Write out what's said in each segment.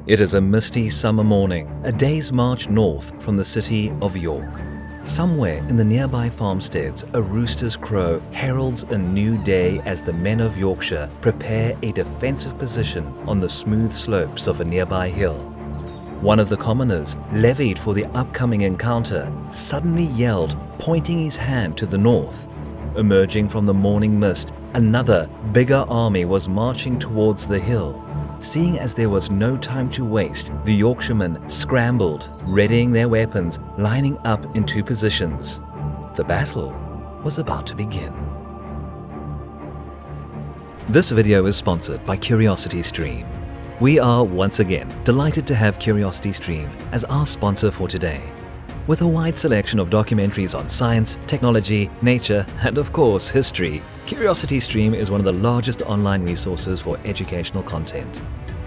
It is a misty summer morning, a day's march north from the city of York. Somewhere in the nearby farmsteads, a rooster's crow heralds a new day as the men of Yorkshire prepare a defensive position on the smooth slopes of a nearby hill. One of the commoners, levied for the upcoming encounter, suddenly yelled, pointing his hand to the north. Emerging from the morning mist, another, bigger army was marching towards the hill. Seeing as there was no time to waste, the Yorkshiremen scrambled, readying their weapons, lining up into positions. The battle was about to begin. This video is sponsored by CuriosityStream. We are once again delighted to have CuriosityStream as our sponsor for today. With a wide selection of documentaries on science, technology, nature, and of course history, CuriosityStream is one of the largest online resources for educational content.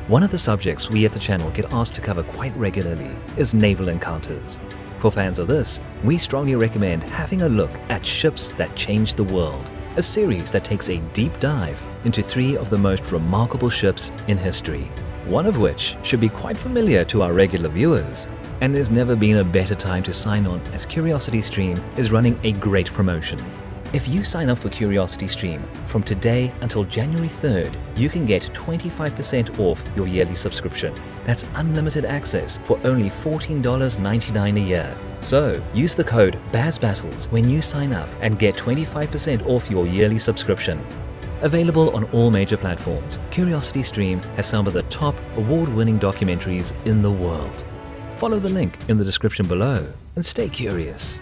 One of the subjects we at the channel get asked to cover quite regularly is naval encounters. For fans of this, we strongly recommend having a look at Ships That Changed the World, a series that takes a deep dive into 3 of the most remarkable ships in history, one of which should be quite familiar to our regular viewers. And there's never been a better time to sign on, as CuriosityStream is running a great promotion. If you sign up for CuriosityStream from today until January 3rd, you can get 25% off your yearly subscription. That's unlimited access for only $14.99 a year. So use the code BAZBATTLES when you sign up and get 25% off your yearly subscription. Available on all major platforms, CuriosityStream has some of the top award-winning documentaries in the world. Follow the link in the description below and stay curious.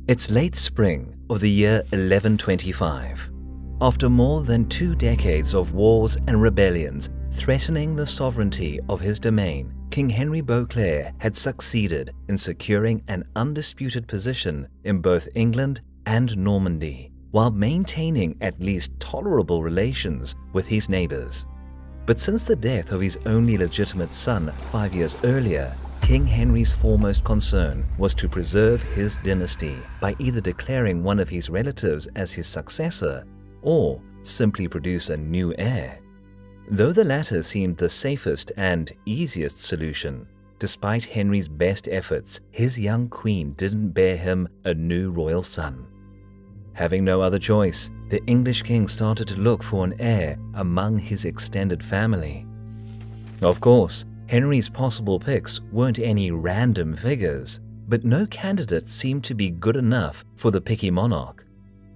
It's late spring of the year 1125. After more than 2 decades of wars and rebellions threatening the sovereignty of his domain, King Henry Beauclerc had succeeded in securing an undisputed position in both England and Normandy, while maintaining at least tolerable relations with his neighbors. But since the death of his only legitimate son 5 years earlier, King Henry's foremost concern was to preserve his dynasty by either declaring one of his relatives as his successor or simply produce a new heir. Though the latter seemed the safest and easiest solution, despite Henry's best efforts, his young queen didn't bear him a new royal son. Having no other choice, the English king started to look for an heir among his extended family. Of course, Henry's possible picks weren't any random figures, but no candidate seemed to be good enough for the picky monarch.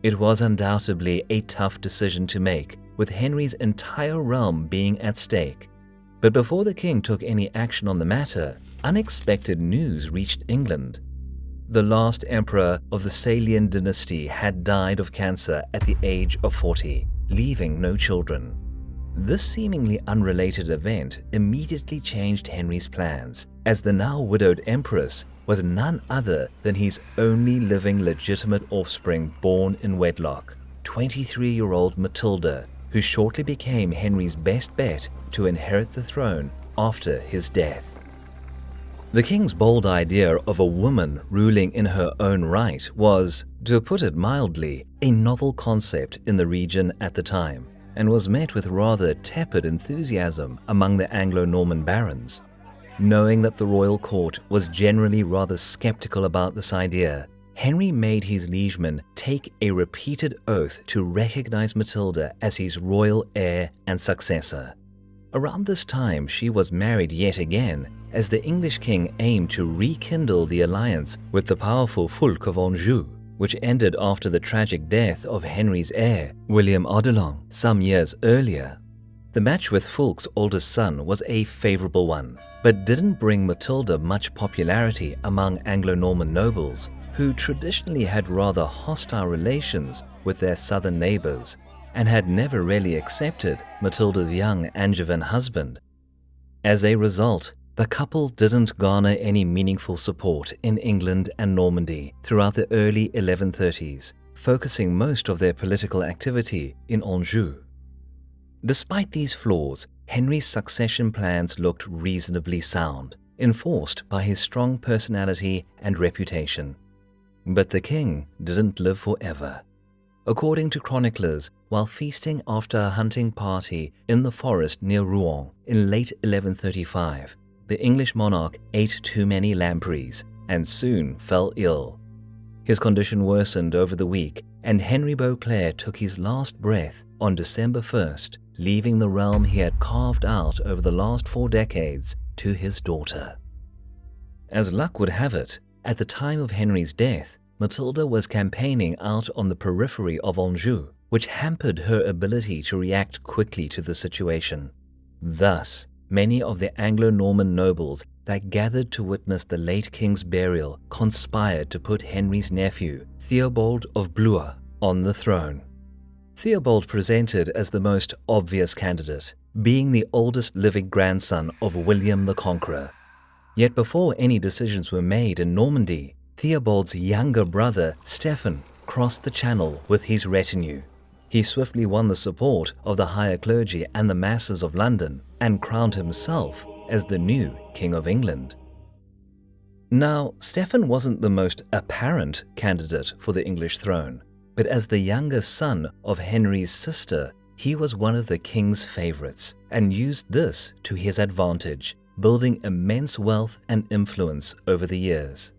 It was undoubtedly a tough decision to make, with Henry's entire realm being at stake. But before the king took any action on the matter, unexpected news reached England. The last emperor of the Salian dynasty had died of cancer at the age of 40, leaving no children. This seemingly unrelated event immediately changed Henry's plans, as the now widowed empress was none other than his only living legitimate offspring born in wedlock, 23-year-old Matilda, who shortly became Henry's best bet to inherit the throne after his death. The king's bold idea of a woman ruling in her own right was, to put it mildly, a novel concept in the region at the time, and was met with rather tepid enthusiasm among the Anglo-Norman barons. Knowing that the royal court was generally rather skeptical about this idea, Henry made his liegemen take a repeated oath to recognize Matilda as his royal heir and successor. Around this time, she was married yet again, as the English king aimed to rekindle the alliance with the powerful Fulk of Anjou, which ended after the tragic death of Henry's heir, William Odelon, some years earlier. The match with Fulk's oldest son was a favorable one, but didn't bring Matilda much popularity among Anglo-Norman nobles, who traditionally had rather hostile relations with their southern neighbors and had never really accepted Matilda's young Angevin husband. As a result, the couple didn't garner any meaningful support in England and Normandy throughout the early 1130s, focusing most of their political activity in Anjou. Despite these flaws, Henry's succession plans looked reasonably sound, enforced by his strong personality and reputation. But the king didn't live forever. According to chroniclers, while feasting after a hunting party in the forest near Rouen in late 1135, the English monarch ate too many lampreys and soon fell ill. His condition worsened over the week, and Henry Beauclerc took his last breath on December 1st, leaving the realm he had carved out over the last 4 decades to his daughter. As luck would have it, at the time of Henry's death, Matilda was campaigning out on the periphery of Anjou, which hampered her ability to react quickly to the situation. Thus, many of the Anglo-Norman nobles that gathered to witness the late king's burial conspired to put Henry's nephew, Theobald of Blois, on the throne. Theobald presented as the most obvious candidate, being the oldest living grandson of William the Conqueror. Yet before any decisions were made in Normandy, Theobald's younger brother, Stephen, crossed the Channel with his retinue. He swiftly won the support of the higher clergy and the masses of London and crowned himself as the new King of England. Now, Stephen wasn't the most apparent candidate for the English throne, but as the younger son of Henry's sister, he was one of the king's favorites and used this to his advantage, building immense wealth and influence over the years.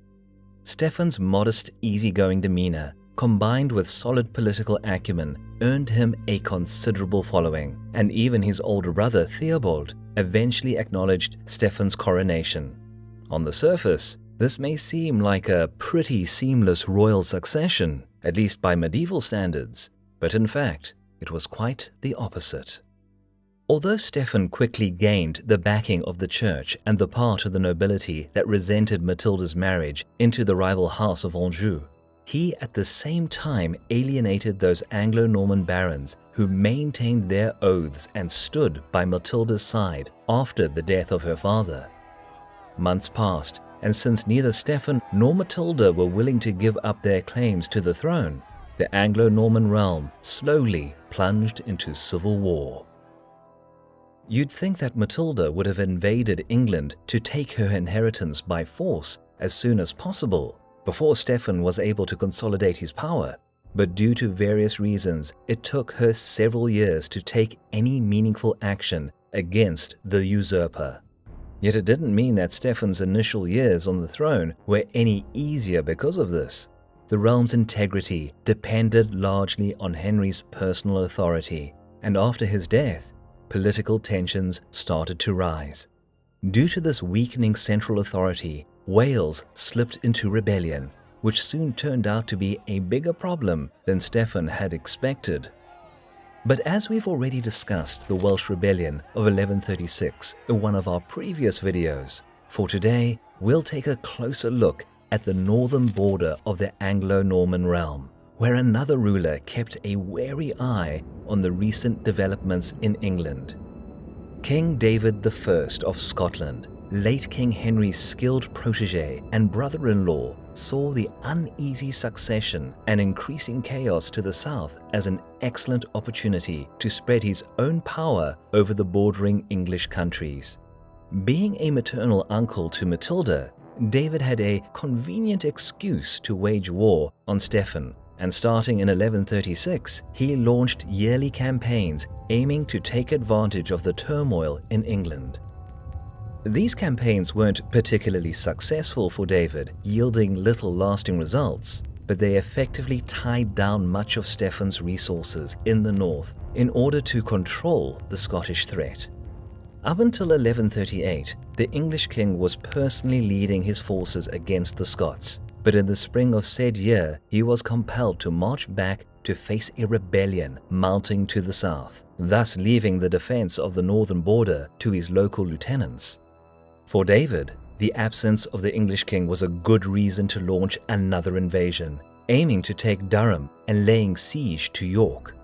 Stephen's modest, easygoing demeanor, combined with solid political acumen, earned him a considerable following, and even his older brother Theobald eventually acknowledged Stephen's coronation. On the surface, this may seem like a pretty seamless royal succession, at least by medieval standards, but in fact, it was quite the opposite. Although Stephen quickly gained the backing of the church and the part of the nobility that resented Matilda's marriage into the rival house of Anjou, he at the same time alienated those Anglo-Norman barons who maintained their oaths and stood by Matilda's side after the death of her father. Months passed, and since neither Stephen nor Matilda were willing to give up their claims to the throne, the Anglo-Norman realm slowly plunged into civil war. You'd think that Matilda would have invaded England to take her inheritance by force as soon as possible, before Stephen was able to consolidate his power, but due to various reasons, it took her several years to take any meaningful action against the usurper. Yet it didn't mean that Stephen's initial years on the throne were any easier because of this. The realm's integrity depended largely on Henry's personal authority, and after his death, political tensions started to rise. Due to this weakening central authority, Wales slipped into rebellion, which soon turned out to be a bigger problem than Stephen had expected. But as we've already discussed the Welsh Rebellion of 1136 in one of our previous videos, for today we'll take a closer look at the northern border of the Anglo-Norman realm, where another ruler kept a wary eye on the recent developments in England. King David I of Scotland, late King Henry's skilled protege and brother-in-law, saw the uneasy succession and increasing chaos to the south as an excellent opportunity to spread his own power over the bordering English countries. Being a maternal uncle to Matilda, David had a convenient excuse to wage war on Stephen, and starting in 1136, he launched yearly campaigns aiming to take advantage of the turmoil in England. These campaigns weren't particularly successful for David, yielding little lasting results, but they effectively tied down much of Stephen's resources in the north in order to control the Scottish threat. Up until 1138, the English king was personally leading his forces against the Scots, but in the spring of said year, he was compelled to march back to face a rebellion mounting to the south, thus leaving the defense of the northern border to his local lieutenants. For David, the absence of the English king was a good reason to launch another invasion, aiming to take Durham and laying siege to York.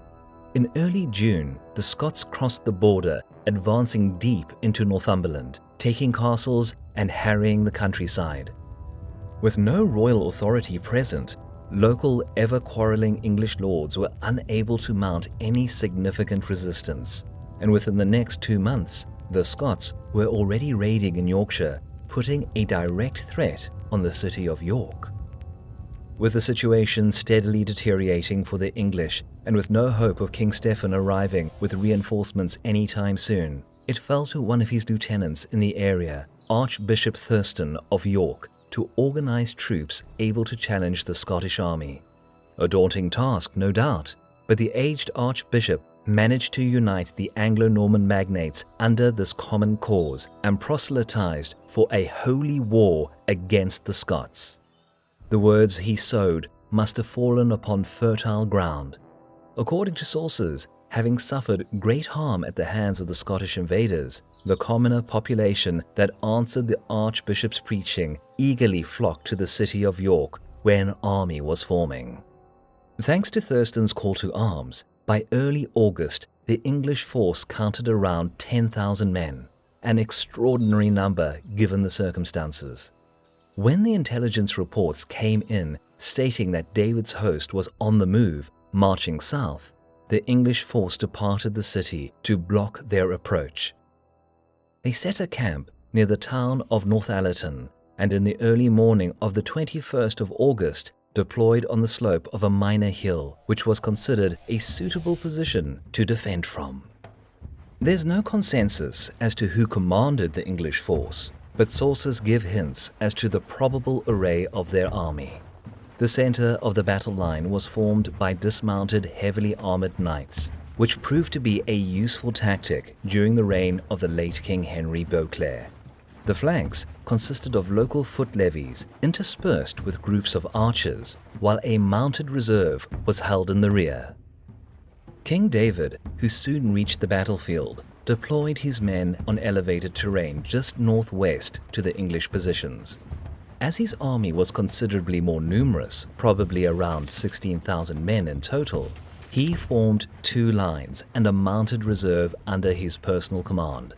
In early June, the Scots crossed the border, advancing deep into Northumberland, taking castles and harrying the countryside. With no royal authority present, local, ever-quarreling English lords were unable to mount any significant resistance, and within the next 2 months, the Scots were already raiding in Yorkshire, putting a direct threat on the city of York. With the situation steadily deteriorating for the English, and with no hope of King Stephen arriving with reinforcements anytime soon, it fell to one of his lieutenants in the area, Archbishop Thurston of York, to organize troops able to challenge the Scottish army. A daunting task, no doubt, but the aged archbishop managed to unite the Anglo-Norman magnates under this common cause and proselytized for a holy war against the Scots. The words he sowed must have fallen upon fertile ground. According to sources, having suffered great harm at the hands of the Scottish invaders, the commoner population that answered the archbishop's preaching eagerly flocked to the city of York, where an army was forming. Thanks to Thurston's call to arms, by early August, the English force counted around 10,000 men, an extraordinary number given the circumstances. When the intelligence reports came in stating that David's host was on the move, marching south, the English force departed the city to block their approach. They set a camp near the town of Northallerton, and in the early morning of the 21st of August, deployed on the slope of a minor hill, which was considered a suitable position to defend from. There's no consensus as to who commanded the English force, but sources give hints as to the probable array of their army. The center of the battle line was formed by dismounted, heavily armored knights, which proved to be a useful tactic during the reign of the late King Henry Beauclerc. The flanks consisted of local foot levies interspersed with groups of archers, while a mounted reserve was held in the rear. King David, who soon reached the battlefield, deployed his men on elevated terrain just northwest to the English positions. As his army was considerably more numerous, probably around 16,000 men in total, he formed two lines and a mounted reserve under his personal command.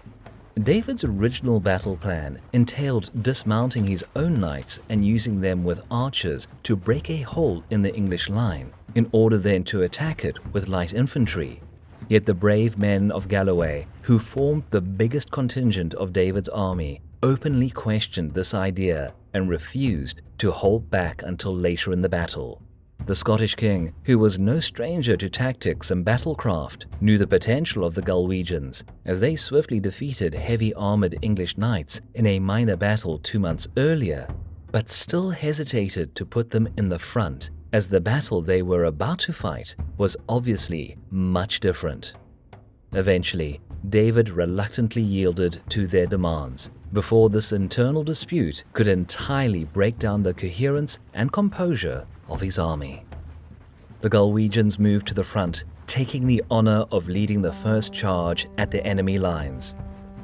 David's original battle plan entailed dismounting his own knights and using them with archers to break a hole in the English line, in order then to attack it with light infantry. Yet the brave men of Galloway, who formed the biggest contingent of David's army, openly questioned this idea and refused to hold back until later in the battle. The Scottish king, who was no stranger to tactics and battlecraft, knew the potential of the Galwegians, as they swiftly defeated heavy-armored English knights in a minor battle 2 months earlier, but still hesitated to put them in the front, as the battle they were about to fight was obviously much different. Eventually, David reluctantly yielded to their demands, before this internal dispute could entirely break down the coherence and composure of his army. The Galwegians moved to the front, taking the honor of leading the first charge at the enemy lines.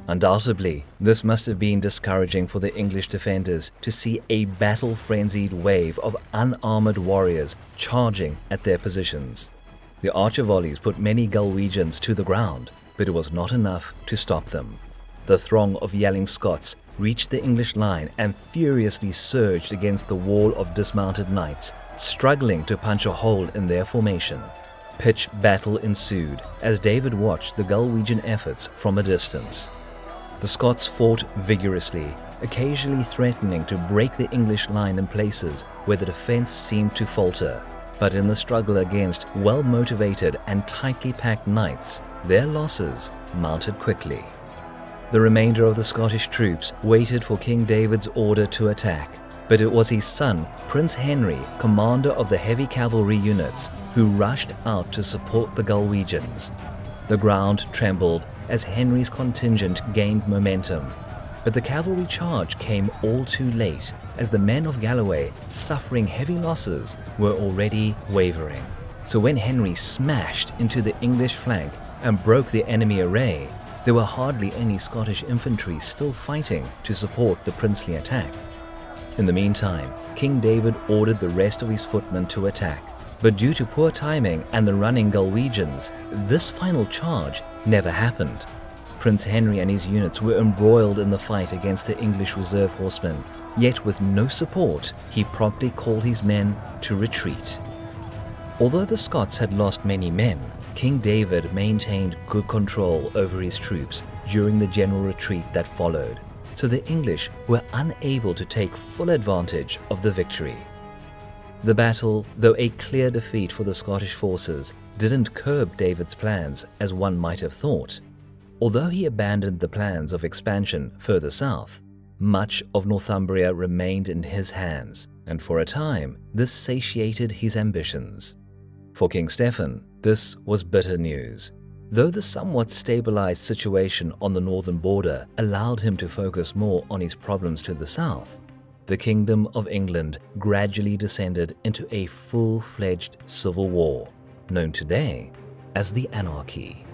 Undoubtedly, this must have been discouraging for the English defenders to see a battle-frenzied wave of unarmored warriors charging at their positions. The archer volleys put many Galwegians to the ground, but it was not enough to stop them. The throng of yelling Scots reached the English line and furiously surged against the wall of dismounted knights, struggling to punch a hole in their formation. Pitched battle ensued as David watched the Galwegian efforts from a distance. The Scots fought vigorously, occasionally threatening to break the English line in places where the defense seemed to falter. But in the struggle against well-motivated and tightly packed knights, their losses mounted quickly. The remainder of the Scottish troops waited for King David's order to attack, but it was his son, Prince Henry, commander of the heavy cavalry units, who rushed out to support the Galwegians. The ground trembled as Henry's contingent gained momentum, but the cavalry charge came all too late, as the men of Galloway, suffering heavy losses, were already wavering. So when Henry smashed into the English flank and broke the enemy array, there were hardly any Scottish infantry still fighting to support the princely attack. In the meantime, King David ordered the rest of his footmen to attack, but due to poor timing and the running Galwegians, this final charge never happened. Prince Henry and his units were embroiled in the fight against the English reserve horsemen, yet with no support, he promptly called his men to retreat. Although the Scots had lost many men, King David maintained good control over his troops during the general retreat that followed, so the English were unable to take full advantage of the victory. The battle, though a clear defeat for the Scottish forces, didn't curb David's plans as one might have thought. Although he abandoned the plans of expansion further south, much of Northumbria remained in his hands, and for a time this satiated his ambitions. For King Stephen, this was bitter news. Though the somewhat stabilized situation on the northern border allowed him to focus more on his problems to the south, the Kingdom of England gradually descended into a full-fledged civil war, known today as the Anarchy.